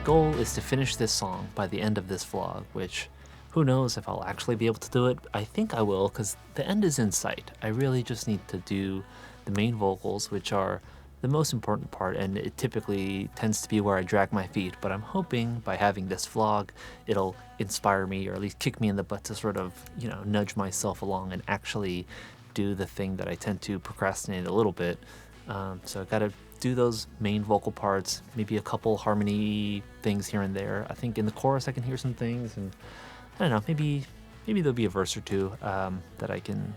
goal is to finish this song by the end of this vlog, which who knows if I'll actually be able to do it. I think I will, because the end is in sight. I really just need to do the main vocals, which are the most important part, and it typically tends to be where I drag my feet, but I'm hoping by having this vlog, it'll inspire me, or at least kick me in the butt to sort of, nudge myself along and actually do the thing that I tend to procrastinate a little bit. So I gotta do those main vocal parts, maybe a couple harmony things here and there. I think in the chorus I can hear some things, and I don't know, maybe there'll be a verse or two that I can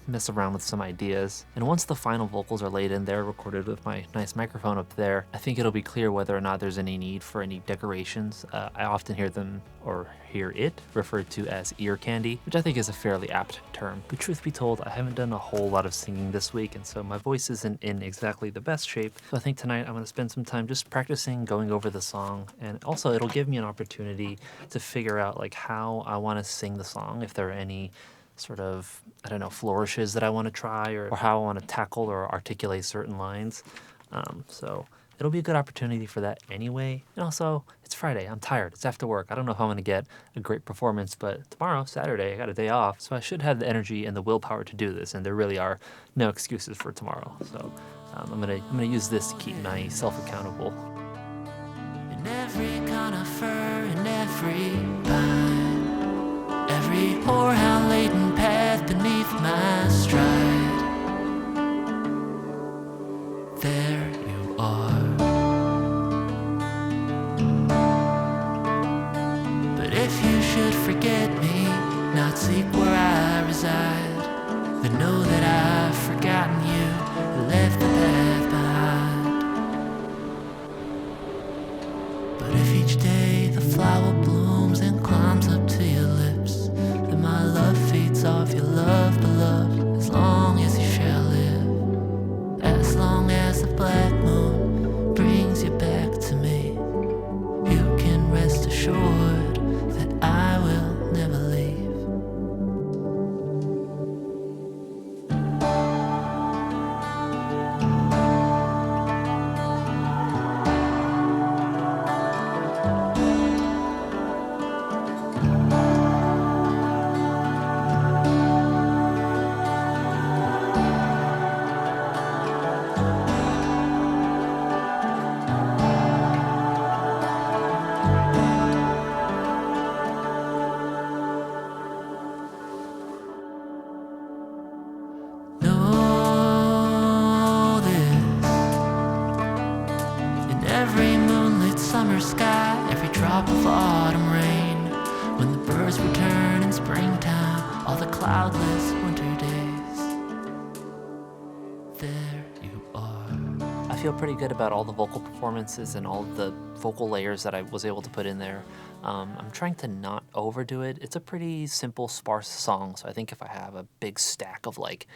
mess around with some ideas. And once the final vocals are laid in there, recorded with my nice microphone up there, I think it'll be clear whether or not there's any need for any decorations. I often hear it referred to as ear candy, which I think is a fairly apt term. But truth be told, I haven't done a whole lot of singing this week, and so my voice isn't in exactly the best shape. So I think tonight I'm going to spend some time just practicing going over the song, and also it'll give me an opportunity to figure out like how I want to sing the song, if there are any sort of, flourishes that I want to try, or how I want to tackle or articulate certain lines. So it'll be a good opportunity for that anyway. And also, it's Friday. I'm tired. It's after work. I don't know if I'm going to get a great performance, but tomorrow, Saturday, I got a day off, so I should have the energy and the willpower to do this, and there really are no excuses for tomorrow. So I'm gonna use this to keep myself accountable. In every conifer, in every pine, every horehound-laden path beneath my stride, there you are. But if you should forget me, not seek where I reside, then know that I've forgotten you, left the path behind. But if each day the flower blooms and climbs up to your lips, then my love fades off your love, beloved, as long as you shall live, as long as the black moon brings you back to me, you can rest assured that I will never leave. Every moonlit summer sky, every drop of autumn rain, when the birds return in springtime, all the cloudless winter days, there you are. I feel pretty good about all the vocal performances and all the vocal layers that I was able to put in there. I'm trying to not overdo it. It's a pretty simple, sparse song, so I think if I have a big stack of like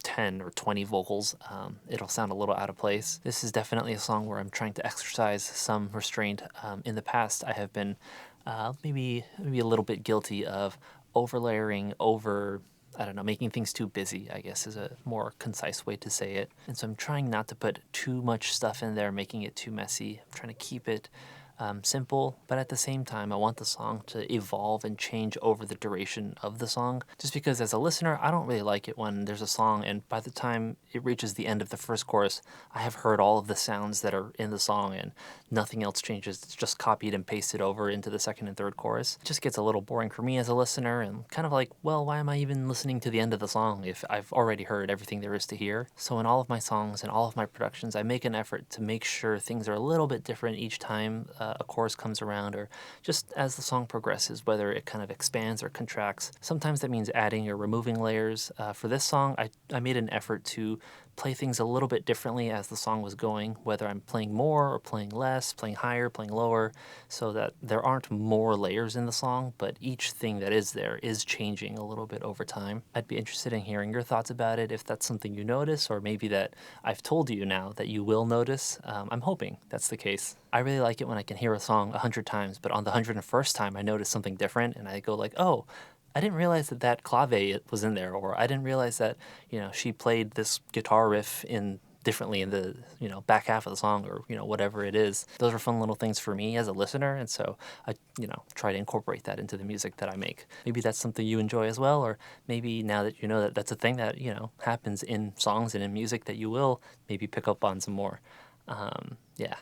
10 or 20 vocals, it'll sound a little out of place. This is definitely a song where I'm trying to exercise some restraint. In the past, I have been maybe a little bit guilty of overlayering, making things too busy, I guess is a more concise way to say it. And so I'm trying not to put too much stuff in there, making it too messy. I'm trying to keep it simple, but at the same time, I want the song to evolve and change over the duration of the song. Just because as a listener, I don't really like it when there's a song and by the time it reaches the end of the first chorus, I have heard all of the sounds that are in the song and nothing else changes. It's just copied and pasted over into the second and third chorus. It just gets a little boring for me as a listener and kind of like, well, why am I even listening to the end of the song if I've already heard everything there is to hear? So in all of my songs and all of my productions, I make an effort to make sure things are a little bit different each time a chorus comes around, or just as the song progresses, whether it kind of expands or contracts. Sometimes that means adding or removing layers. For this song, I made an effort to play things a little bit differently as the song was going, whether I'm playing more or playing less, playing higher, playing lower, so that there aren't more layers in the song, but each thing that is there is changing a little bit over time. I'd be interested in hearing your thoughts about it, if that's something you notice, or maybe that I've told you now that you will notice. I'm hoping that's the case. I really like it when I can hear a song 100 times, but on the 101st time I notice something different and I go like, oh, I didn't realize that clave was in there, or I didn't realize that, she played this guitar riff in differently in the back half of the song, or whatever it is. Those are fun little things for me as a listener, and so I try to incorporate that into the music that I make. Maybe that's something you enjoy as well, or maybe now that you know that that's a thing that happens in songs and in music, that you will maybe pick up on some more. Yeah.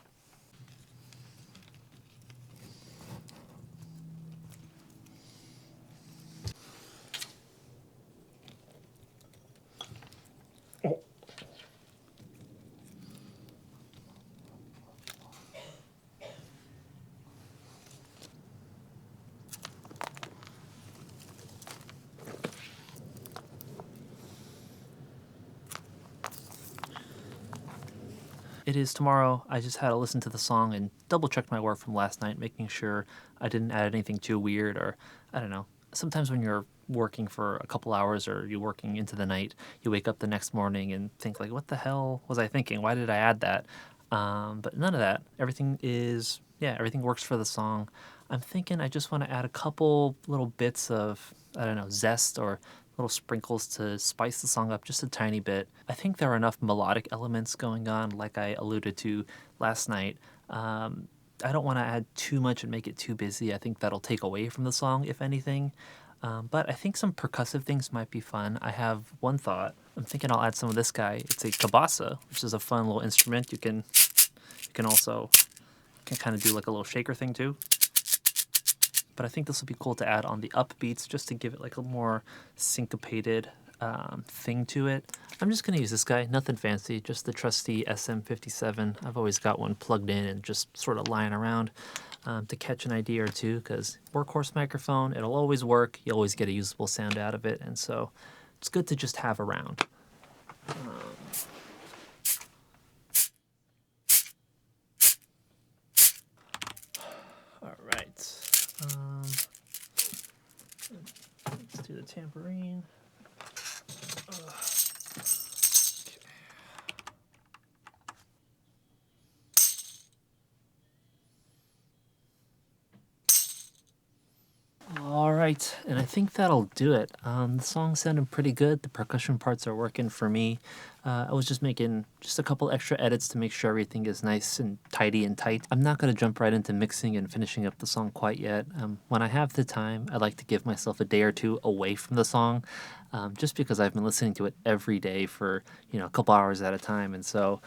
It is tomorrow. I just had to listen to the song and double check my work from last night, making sure I didn't add anything too weird, or I don't know. Sometimes when you're working for a couple hours or you're working into the night, you wake up the next morning and think like, what the hell was I thinking? Why did I add that? But none of that. Everything works for the song. I'm thinking I just want to add a couple little bits of, I don't know, zest or little sprinkles to spice the song up just a tiny bit. I think there are enough melodic elements going on, like I alluded to last night. I don't want to add too much and make it too busy. I think that'll take away from the song, if anything. But I think some percussive things might be fun. I have one thought. I'm thinking I'll add some of this guy. It's a kabasa, which is a fun little instrument. You can also kind of do like a little shaker thing too. But I think this will be cool to add on the upbeats, just to give it like a more syncopated thing to it. I'm just going to use this guy, nothing fancy, just the trusty SM57. I've always got one plugged in and just sort of lying around to catch an idea or two, because workhorse microphone, it'll always work. You always get a usable sound out of it, and so it's good to just have around. All right. Let's do the tambourine. All right, and I think that'll do it. The song sounded pretty good. The percussion parts are working for me. I was just making just a couple extra edits to make sure everything is nice and tidy and tight. I'm not going to jump right into mixing and finishing up the song quite yet. When I have the time, I like to give myself a day or two away from the song, just because I've been listening to it every day for a couple hours at a time, and so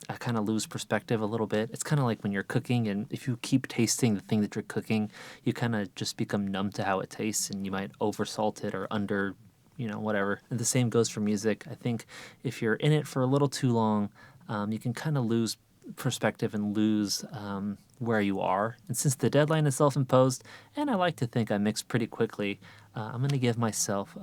I kind of lose perspective a little bit. It's kind of like when you're cooking, and if you keep tasting the thing that you're cooking, you kind of just become numb to how it tastes, and you might oversalt it or under, whatever. And the same goes for music. I think if you're in it for a little too long, you can kind of lose perspective and lose where you are. And since the deadline is self-imposed, and I like to think I mix pretty quickly, I'm going to give myself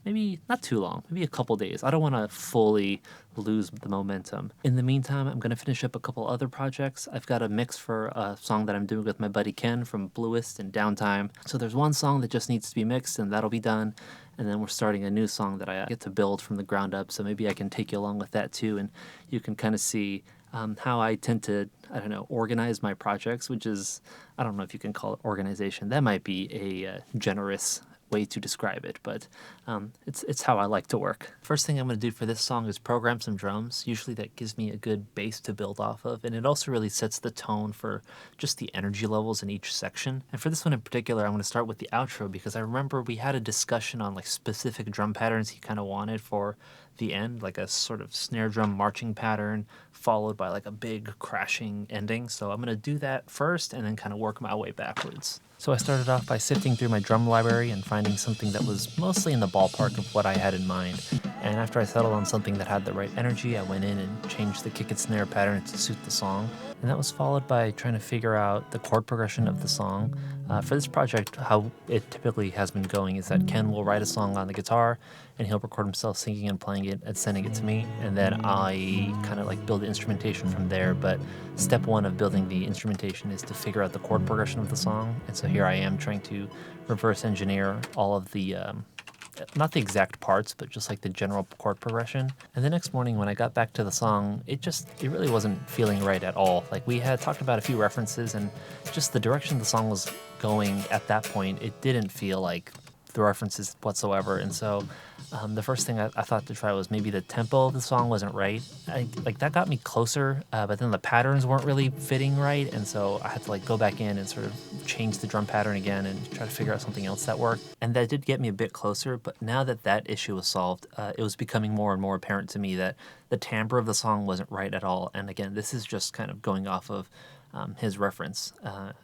maybe not too long, maybe a couple days. I don't want to fully lose the momentum. In the meantime, I'm going to finish up a couple other projects. I've got a mix for a song that I'm doing with my buddy Ken from Bluest and Downtime. So there's one song that just needs to be mixed, and that'll be done. And then we're starting a new song that I get to build from the ground up. So maybe I can take you along with that too, and you can kind of see how I tend to, organize my projects, which is, I don't know if you can call it organization. That might be a generous way to describe it, but it's how I like to work. First thing I'm going to do for this song is program some drums. Usually that gives me a good base to build off of, and it also really sets the tone for just the energy levels in each section. And for this one in particular, I'm going to start with the outro, because I remember we had a discussion on like specific drum patterns he kind of wanted for the end, like a sort of snare drum marching pattern followed by like a big crashing ending. So I'm going to do that first and then kind of work my way backwards. So I started off by sifting through my drum library and finding something that was mostly in the ballpark of what I had in mind. And after I settled on something that had the right energy, I went in and changed the kick and snare pattern to suit the song. And that was followed by trying to figure out the chord progression of the song. For this project, how it typically has been going is that Ken will write a song on the guitar, and he'll record himself singing and playing it and sending it to me, and then I kind of like build the instrumentation from there. But step one of building the instrumentation is to figure out the chord progression of the song, and so here I am trying to reverse engineer all of the not the exact parts, but just like the general chord progression. And the next morning when I got back to the song, it really wasn't feeling right at all. Like, we had talked about a few references, and just the direction the song was going at that point, it didn't feel like the references whatsoever. And so the first thing I thought to try was maybe the tempo of the song wasn't right. Like that got me closer, but then the patterns weren't really fitting right. And so I had to like go back in and sort of change the drum pattern again and try to figure out something else that worked. And that did get me a bit closer. But now that that issue was solved, it was becoming more and more apparent to me that the timbre of the song wasn't right at all. And again, this is just kind of going off of his reference.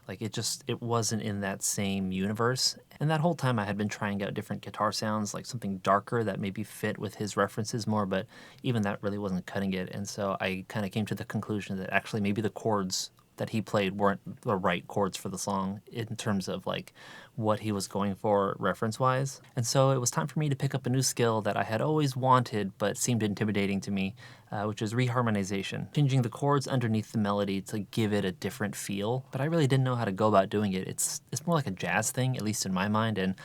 Like it wasn't in that same universe. And that whole time I had been trying out different guitar sounds, like something darker that maybe fit with his references more, but even that really wasn't cutting it. And so I kind of came to the conclusion that actually maybe the chords that he played weren't the right chords for the song in terms of like what he was going for reference-wise. And so it was time for me to pick up a new skill that I had always wanted but seemed intimidating to me, which is reharmonization, changing the chords underneath the melody to give it a different feel. But I really didn't know how to go about doing it. It's more like a jazz thing, at least in my mind, and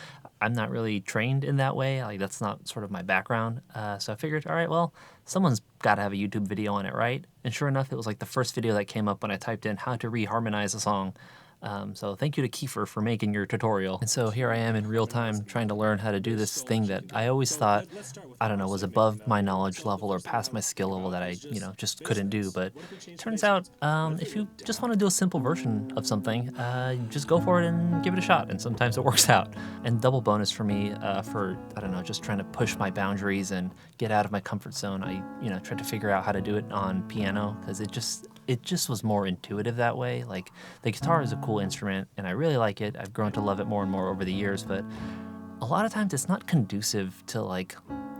I'm not really trained in that way. Like that's not sort of my background. So I figured, all right, well, someone's got to have a YouTube video on it, right? And sure enough, it was like the first video that came up when I typed in how to reharmonize a song. So thank you to Kiefer for making your tutorial. And so here I am in real time trying to learn how to do this thing that I always thought, I don't know, was above my knowledge level or past my skill level that I, just couldn't do. But it turns out if you just want to do a simple version of something, just go for it and give it a shot. And sometimes it works out. And double bonus for me for, I don't know, just trying to push my boundaries and get out of my comfort zone. I, tried to figure out how to do it on piano because it just was more intuitive that way. Like the guitar is a cool instrument and I really like it. I've grown to love it more and more over the years, but a lot of times it's not conducive to like,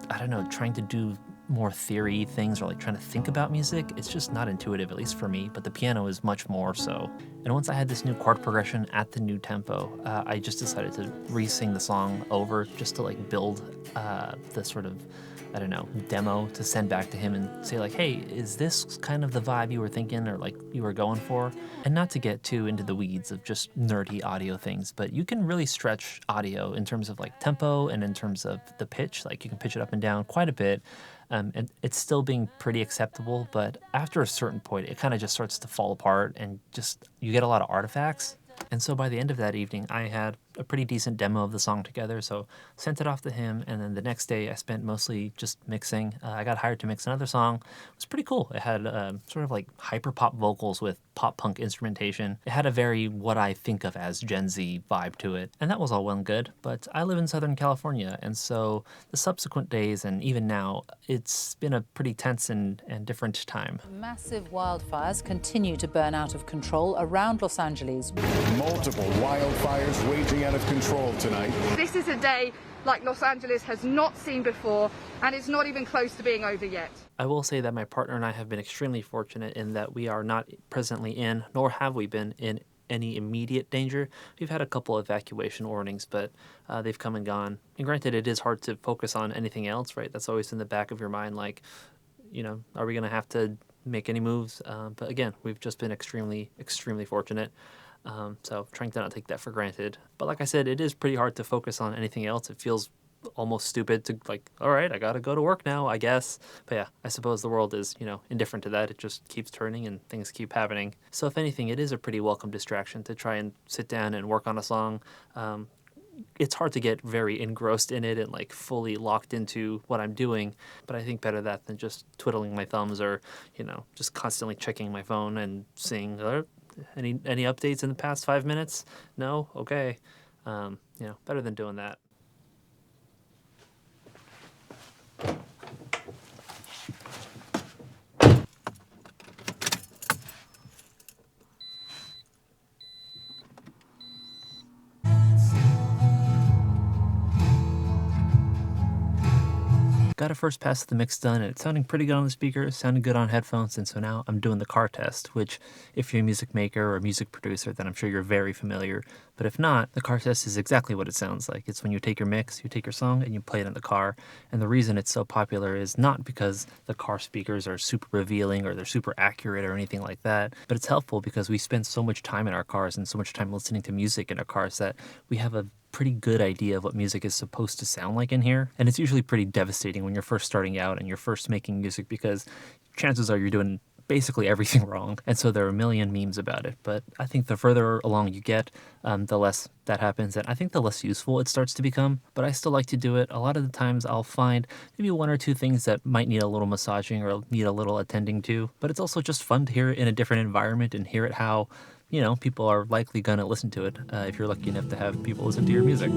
I don't know, trying to do more theory things or like trying to think about music. It's just not intuitive, at least for me, but the piano is much more so. And once I had this new chord progression at the new tempo, I just decided to re-sing the song over just to like build the sort of, I don't know, demo to send back to him and say like, hey, is this kind of the vibe you were thinking or like you were going for? And not to get too into the weeds of just nerdy audio things, but you can really stretch audio in terms of like tempo and in terms of the pitch. Like you can pitch it up and down quite a bit. And it's still being pretty acceptable, but after a certain point, it kind of just starts to fall apart and just, you get a lot of artifacts. And so by the end of that evening, I had a pretty decent demo of the song together, so sent it off to him, and then the next day I spent mostly just mixing. I got hired to mix another song. It was pretty cool. It had sort of like hyper-pop vocals with pop-punk instrumentation. It had a very what I think of as Gen Z vibe to it, and that was all well and good, but I live in Southern California, and so the subsequent days, and even now, it's been a pretty tense and different time. Massive wildfires continue to burn out of control around Los Angeles. Multiple wildfires raging out of control tonight. This is a day like Los Angeles has not seen before, and it's not even close to being over yet. I will say that my partner and I have been extremely fortunate in that we are not presently in, nor have we been in, any immediate danger. We've had a couple evacuation warnings, but they've come and gone. And granted, it is hard to focus on anything else, right? That's always in the back of your mind, like, are we going to have to make any moves? But again, we've just been extremely, extremely fortunate. So trying to not take that for granted. But like I said, it is pretty hard to focus on anything else. It feels almost stupid to like, all right, I gotta go to work now, I guess. But yeah, I suppose the world is, indifferent to that. It just keeps turning and things keep happening. So if anything, it is a pretty welcome distraction to try and sit down and work on a song. It's hard to get very engrossed in it and like fully locked into what I'm doing, but I think better that than just twiddling my thumbs or, just constantly checking my phone and seeing, any updates in the past 5 minutes? No? Okay. Better than doing that. Got a first pass of the mix done, and it's sounding pretty good on the speaker, sounding good on headphones, and so now I'm doing the car test, which, if you're a music maker or a music producer, then I'm sure you're very familiar. But if not, the car test is exactly what it sounds like. It's when you take your mix, you take your song, and you play it in the car. And the reason it's so popular is not because the car speakers are super revealing or they're super accurate or anything like that, but it's helpful because we spend so much time in our cars and so much time listening to music in our cars that we have a pretty good idea of what music is supposed to sound like in here. And it's usually pretty devastating when you're first starting out and you're first making music because chances are you're doing basically everything wrong. And so there are a million memes about it. But I think the further along you get, the less that happens. And I think the less useful it starts to become. But I still like to do it. A lot of the times I'll find maybe one or two things that might need a little massaging or need a little attending to. But it's also just fun to hear it in a different environment and hear it how, you know, people are likely going to listen to it if you're lucky enough to have people listen to your music.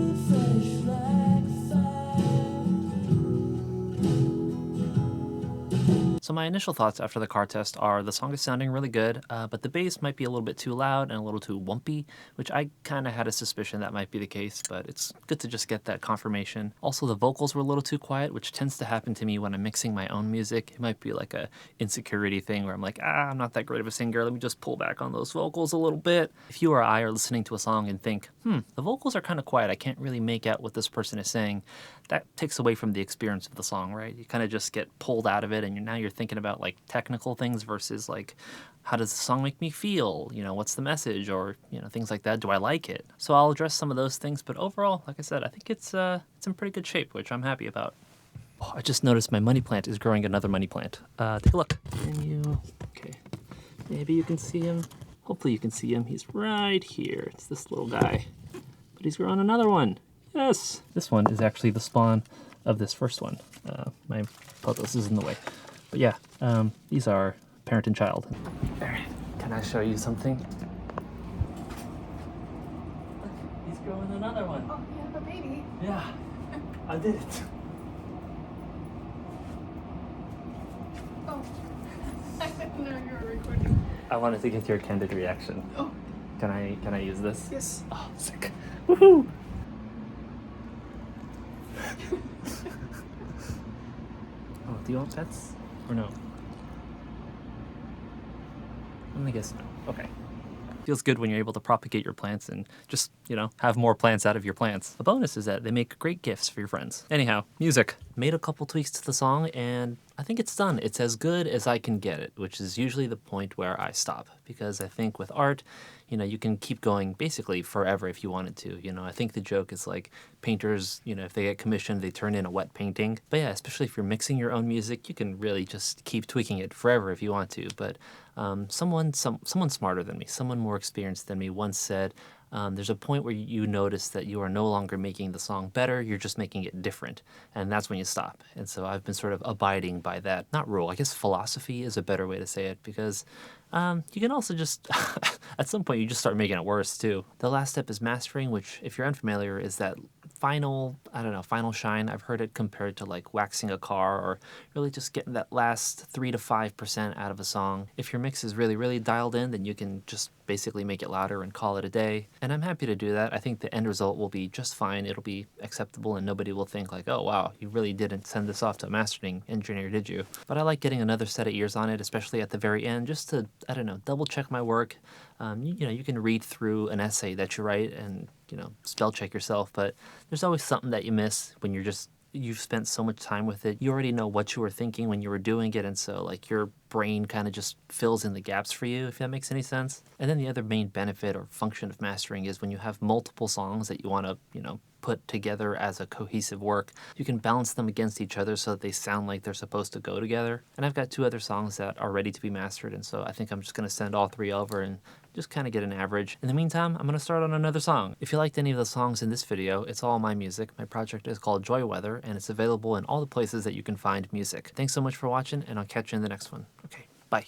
So my initial thoughts after the car test are the song is sounding really good, but the bass might be a little bit too loud and a little too wumpy, which I kind of had a suspicion that might be the case, but it's good to just get that confirmation. Also, the vocals were a little too quiet, which tends to happen to me when I'm mixing my own music. It might be like a insecurity thing where I'm like, I'm not that great of a singer, let me just pull back on those vocals a little bit. If you or I are listening to a song and think, the vocals are kind of quiet, I can't really make out what this person is saying, that takes away from the experience of the song, right? You kind of just get pulled out of it, and now you're thinking about like technical things versus like, how does the song make me feel? You know, what's the message, or you know, things like that. Do I like it? So I'll address some of those things, but overall, like I said, I think it's in pretty good shape, which I'm happy about. Oh, I just noticed my money plant is growing another money plant. Take a look. Okay, maybe you can see him. Hopefully you can see him. He's right here. It's this little guy, but he's growing another one. Yes! This one is actually the spawn of this first one. My photos is in the way. But yeah, these are parent and child. Alright, can I show you something? Look, he's growing another one. Oh, you have a baby. Yeah, I did it. Oh, I didn't know you were recording. I wanted to get your candid reaction. Oh. Can I use this? Yes. Oh, sick. Woohoo! Oh, do you want pets? Or no? I'm gonna guess no. Okay. Feels good when you're able to propagate your plants and just, you know, have more plants out of your plants. The bonus is that they make great gifts for your friends. Anyhow, music. Made a couple tweaks to the song and I think it's done. It's as good as I can get it, which is usually the point where I stop. Because I think with art, you know, you can keep going basically forever if you wanted to. You know, I think the joke is like painters, you know, if they get commissioned, they turn in a wet painting. But yeah, especially if you're mixing your own music, you can really just keep tweaking it forever if you want to. But someone smarter than me, someone more experienced than me once said, there's a point where you notice that you are no longer making the song better, you're just making it different. And that's when you stop. And so I've been sort of abiding by that, not rule, I guess philosophy is a better way to say it, because you can also just, at some point you just start making it worse too. The last step is mastering, which if you're unfamiliar is that final shine. I've heard it compared to like waxing a car or really just getting that last 3 to 5% out of a song. If your mix is really, really dialed in, then you can just basically make it louder and call it a day. And I'm happy to do that. I think the end result will be just fine. It'll be acceptable and nobody will think like, oh wow, you really didn't send this off to a mastering engineer, did you? But I like getting another set of ears on it, especially at the very end, just to, I don't know, double check my work. You know, you can read through an essay that you write and, you know, spell check yourself, but there's always something that you miss when you've spent so much time with it. You already know what you were thinking when you were doing it, and so like your brain kind of just fills in the gaps for you, if that makes any sense. And then the other main benefit or function of mastering is when you have multiple songs that you want to, you know, put together as a cohesive work, you can balance them against each other so that they sound like they're supposed to go together. And I've got 2 other songs that are ready to be mastered, and so I think I'm just going to send all 3 over and just kind of get an average. In the meantime, I'm going to start on another song. If you liked any of the songs in this video, it's all my music. My project is called Joy Weather, and it's available in all the places that you can find music. Thanks so much for watching, and I'll catch you in the next one. Okay, bye.